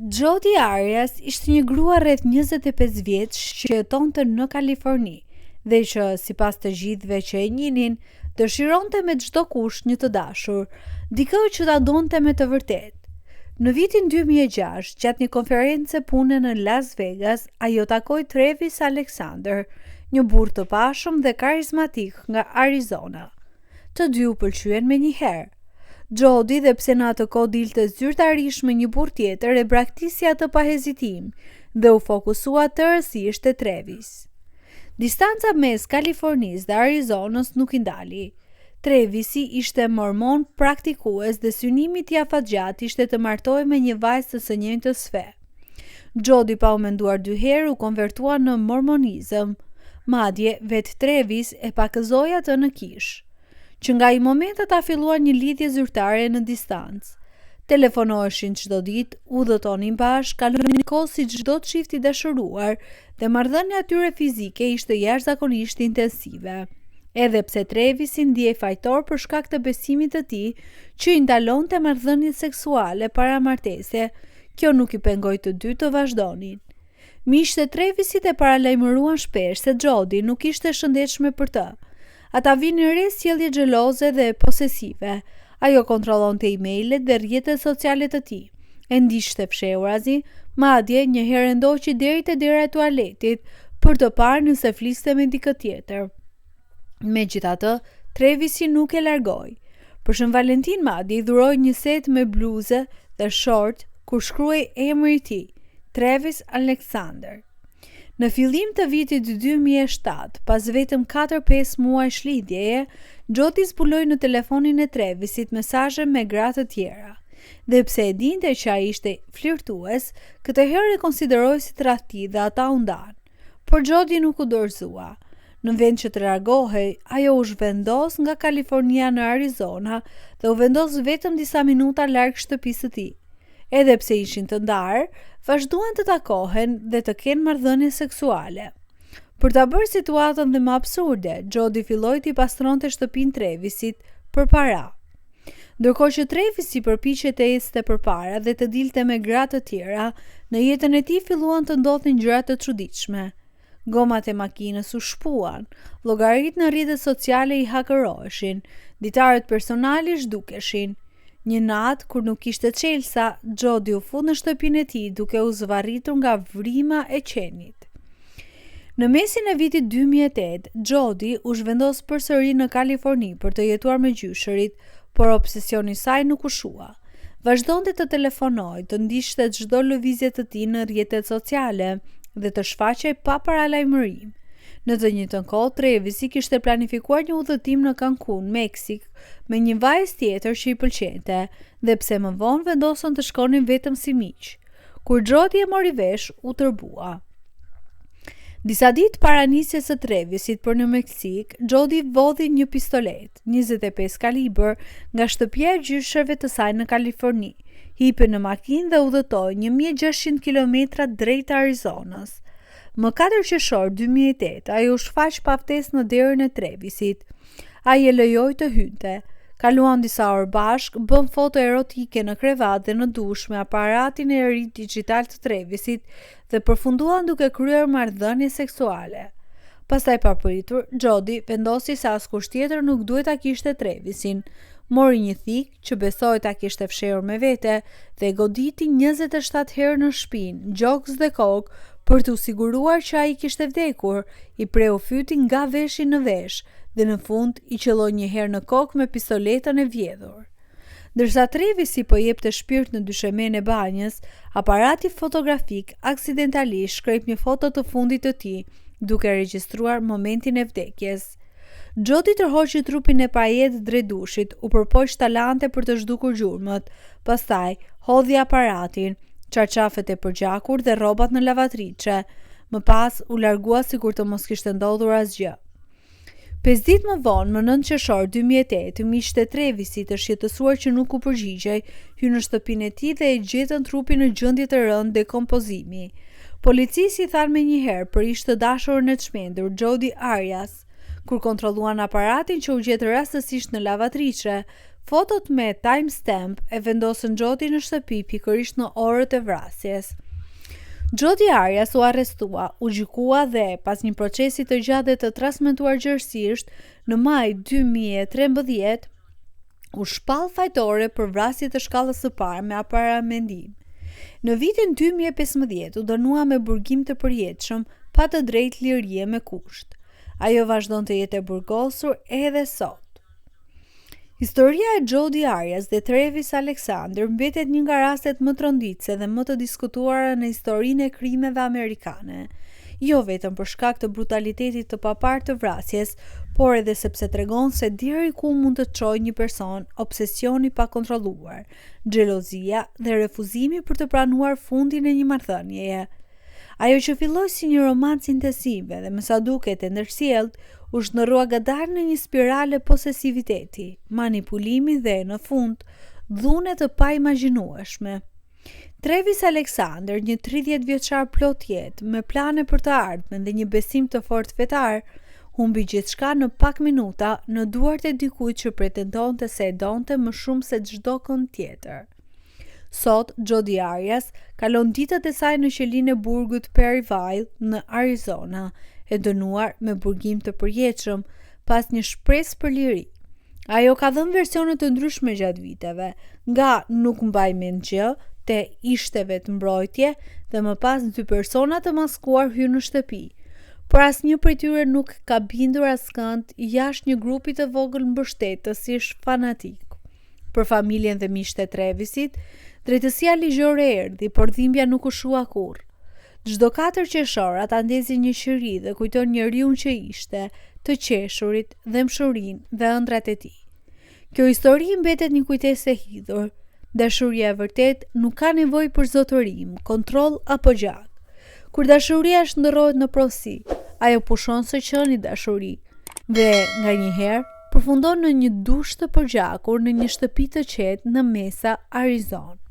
Jodi Arias ishte një grua rreth 25 vjeç që jetonte në Kaliforni dhe që, sipas të gjithëve që e njihnin, dëshironte me çdo kusht një të dashur, dikë që ta donte me të vërtetë. Në vitin 2006, gjatë një konferencë pune në Las Vegas, ajo takoi Travis Alexander, një burr të pashëm dhe karizmatik nga Arizona. Të dy u pëlqyen menjëherë. Jodi, dhe pse në atë kohë dilte zyrtarisht me një burr tjetër, e braktisi atë pa hezitim dhe u fokusua tërësisht te Travis. Distanca mes Kalifornisë dhe Arizonës nuk i ndali. Travisi ishte mormon praktikues dhe synimi t'i afatgjat ishte të martohej me një vajzë të së njëjtës fe. Jodi, pa u menduar dy herë, u konvertua në mormonizëm. Madje vetë Travis e pakëzoi atë në kish, që nga i momentet ta filluan një lidhje zyrtare në distancë. Telefonoheshin çdo ditë, udhëtonin bashkë, kalonin kohë si çdo çift i dashuruar dhe marrëdhënia e tyre fizike ishte jashtëzakonisht intensive. Edhe pse Travisi ndiej fajtor për shkak të besimit të tij që i ndalonte marrëdhëniet seksuale para martese, kjo nuk i pengoi të dy të vazhdonin. Miqtë e Travisit e paralajmëruan shpesh se Jodi nuk ishte shëndetshme për të. Ata vinin re sjellje xheloze dhe posesive. Ajo kontrollonte emailët dhe rrjetet sociale të tij. E ndiqte fshehurazi, madje një herë ndoqi deri te dera e tualetit për të parë nëse fliste me dikë tjetër. Megjithatë, Travisi nuk e largoi. Për Shën Valentin madje i dhuroi një set me bluze dhe short kur shkruaj emrin e tij, Travis Alexander. Në fillim të vitit 2007, pas vetëm 4-5 muajsh lidhjeje, Jodi zbuloi në telefonin e Travisit mesazhe me gra të tjera. Dhe pse e dinte që ai ishte flirtues, këtë herë e konsideroi si tradhti dhe ata u ndan. Por Jodi nuk u dorëzua. Në vend që të largohej, ajo u zhvendos nga Kalifornia në Arizona dhe u vendos vetëm disa minuta larg shtëpisë së tij. Edhe pse ishin të ndarë, vazhduan të takohen dhe të kenë marrëdhënie seksuale. Për ta bërë situatën dhe më absurde, Jodi filloi t'i pastronte shtëpinë Travisit për para. Ndërkohë që Travisi përpiqej të ecte përpara dhe të dilte me gra të tjera, në jetën e tij filluan të ndodhin gjëra të çuditshme. Gomat e makinës u shpuan, llogaritë në rrjetet sociale i hakëroheshin, ditarët personali zhdukeshin. Një natë, kur nuk kishte çelësa, Jodi u fut në shtëpinë e tij duke u zvarritur nga vrima e qenit. Në mesin e vitit 2008, Jodi u zhvendos përsëri në Kaliforni për të jetuar me gjyshërit, por obsesioni i saj nuk u shua. Vazhdonte të telefonojë, të ndiqte çdo lëvizje të tij në rrjetet sociale dhe të shfaqej pa paralajmërim. Në të njëjtën kohë, Travisi kishte planifikuar një udhëtim në Cancun, Meksik, me një vajzë tjetër që i pëlqente, dhe pse më vonë vendosën të shkonin vetëm si miq. Kur Jodi e mori vesh, u tërbua. Disa ditë para nisjes së Travisit për në Meksik, Jodi vodhi një pistolet 25 kalibër nga shtëpia e gjyshërve të saj në Kaliforni, hipi në makinë dhe udhëtoi 1600 kilometra drejt Arizonës. Më 4 qershor 2008, ai u shfaq pa ftesë në derën e Travisit. Ai e lejoi të hynte. Kaluan disa orë bashk, bën foto erotike në krevat dhe në dush me aparatin e ri digital të Travisit dhe përfunduan duke kryer marrëdhënie seksuale. Pastaj pa pritur, Jodi vendosi se askush tjetër nuk duhet ta kishte Travisin. Mori një thik që besoi ta kishte fshehur me vete dhe goditi 27 herë në shpinë, gjoks dhe kokë për t'u siguruar që ai kishte vdekur. I preu fytin nga veshi në vesh dhe në fund i qelloi një herë në kokë me pistoletën e vjedhur. Ndërsa Travisi po jepte shpirt në dyshemën e banjës, aparati fotografik aksidentalisht shkrep një foto të fundit të tij, duke regjistruar momentin e vdekjes. Jodi tërhoqi trupin e pajet drejt dushit, u përpoq talante për të zhdukur gjurmët, pastaj hodhi aparatin, çarçafet e përgjakur dhe rrobat në lavatriçe. Më pas u largua sikur të mos kishte ndodhur asgjë. 5 ditë më vonë, më 9 qershor 2008, miqtë e Travisit të shqetësuar që nuk u përgjigjej, hyrën në shtëpinë e tij dhe e gjetën trupin në gjendje të rëndë dekompozimi. Policisë i thanë menjëherë për ish të dashurën e çmendur, Jodi Arias. Kur kontrolluan aparatin që u gjetë rastësisht në lavatriçe, Fotot me timestamp e vendosën Jodi në shtëpi pikërisht në orët e vrasjes. Jodi Arias u arrestua, u gjykua dhe pas një procesi të gjatë të transmetuar gjërësisht në maj 2013 u shpall fajtore për vrasje të shkallës së parë me paramendim. Në vitin 2015 u dënua me burgim të përjetshëm pa të drejtë lirie me kusht. Ajo vazhdon të jetë e burgosur edhe sot. Historia e Jodi Arias dhe Travis Alexander mbetet një nga rastet më tronditse dhe më të diskutuara në historinë e krimeve amerikane, jo vetëm për shkak të brutalitetit të paparë të vrasjes, por edhe sepse tregon se deri ku mund të çojë një person obsesioni pa kontrolluar, xhelozia dhe refuzimi për të pranuar fundin e një marrëdhënieje. Ajo që filloi si një romancë intensive dhe me sa duket e ndërsjellët, u shndërrua gadar në një spirale posesiviteti, manipulimi dhe, në fund, dhune të paimagjinueshme. Travis Alexander, një 30 vjeçar plot jetë, me plane për të ardhmen dhe një besim të fortë fetar, humbi gjithçka në pak minuta në duart e dikujt që pretendonte se e donte më shumë se çdo kënd tjetër. Sot, Jodi Arias kalon ditët e saj në qelinë e burgut Perryville në Arizona, e dënuar me burgim të përjetshëm pas një shpresë për liri. Ajo ka dhënë versione të ndryshme gjatë viteve, nga nuk mbaj mend gjë te ishteve të mbrojtje dhe më pas 2 persona të maskuar hyrë në shtëpi. Por asnjë prej tyre nuk ka bindur askënd jashtë një grupi të vogël mbështetësish fanatik. Për familjen dhe miqtë e Travisit, drejtësia ligjore erdhi, por dhimbja nuk u shua kurrë. Çdo 4 qershor ata ndezin një qiri dhe kujton njeriu që ishte, të qeshurit dhe mshurinë dhe ëndrat e tij. Kjo histori mbetet një kujtesë e hidhur. Dashuria e vërtet nuk ka nevojë për zotërim, kontroll apo gjak. Kur dashuria shndërrohet në prodhsi, ajo pushon së qëni dashuri dhe nganjëherë përfundon në një dush të përgjakur në një shtëpi të qetë në Mesa, Arizona.